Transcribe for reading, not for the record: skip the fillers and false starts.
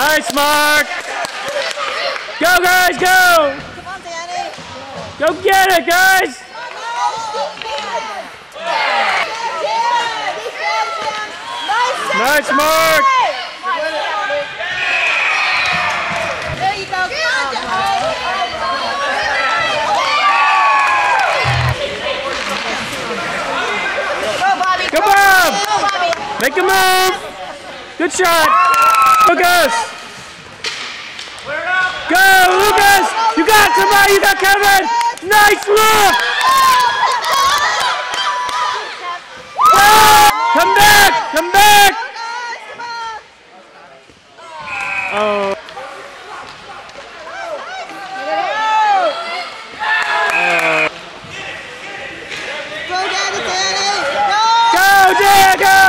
Nice, Mark. Go, guys, go. Come on, Danny. Go get it, guys. Nice, Mark. There you go. Go, Bobby. Go, Bob. Go, Bobby. Make a move. Good shot. Lucas. Go, Lucas. You got somebody. You got Kevin. Nice look. Go. Come back. Come back. Oh. Go, Daddy, Danny. Go, Diego.